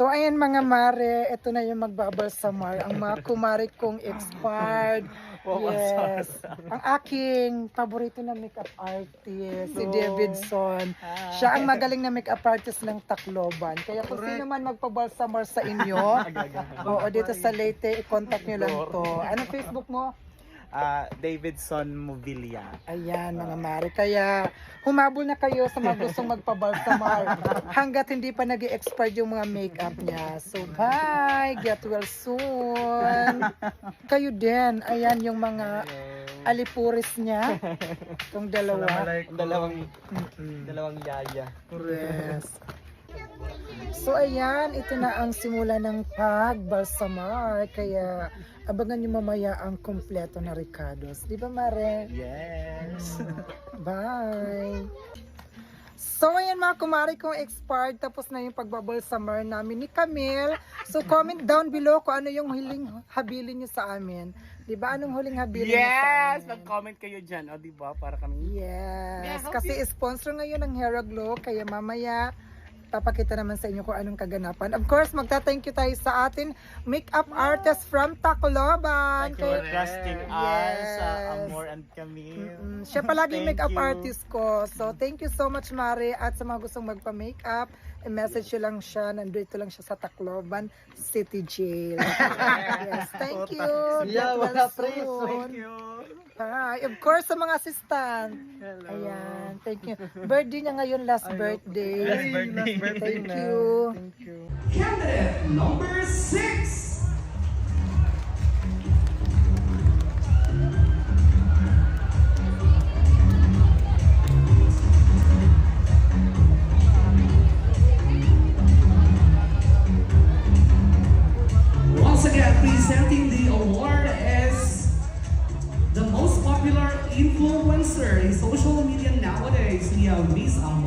So ayan mga mare, ito na yung magbabalsamar. Ang mga kumare kong expired. Yes. Ang aking paborito na makeup artist, si Davidson. Siya ang magaling na makeup artist ng Tacloban. Kaya kung sino man magpabalsamar sa inyo, oo, dito sa Leyte, i-contact nyo lang to. Anong Facebook mo? Davidson Movilla. Ayan mga mare, kaya humabol na kayo sa mga gustong magpabalsamar hanggat hindi pa nag-expire yung mga makeup niya. So bye, get well soon. Kayo din, ayan yung mga alipuris niya. Itong dalawa. Dalawang yaya. Yes. So ayan, ito na ang simula ng pagbalsamar. Kaya abangan nyo mamaya ang kompleto na Ricardos. Di ba Mare? Yes. Bye! So ayan mga kumari kong expired, tapos na yung pagbabalsamar namin ni Camille. So comment down below kung ano yung huling habilin nyo sa amin. Di ba? Anong huling habilin nyo sa Yes! amin? Mag-comment kayo dyan. O, diba? Para kami. Yes! Kasi sponsor ngayon ng Hera Glow, kaya mamaya papakita naman sa inyo kung anong kaganapan. Of course, magta-thank you tayo sa atin makeup artist from Tacloban. Thank you for trusting us, Amor and Camille. Siya palagi Thank makeup you. artist ko. So, thank you so much, Mare. At sa mga gustong magpa-makeup, i-message nyo lang siya. Nandito lang siya sa Tacloban City Jail. Yes, thank you. Yeah, Get well wala soon. Thank you. Hi. Of course, sa mga assistant. Hello. Ayan, thank you. Birthday niya ngayon, last birthday. Last birthday. Thank you. Thank you. Candidate number 6. Once again, presenting the award is the most popular influencer in social media nowadays. We have Miss Amor.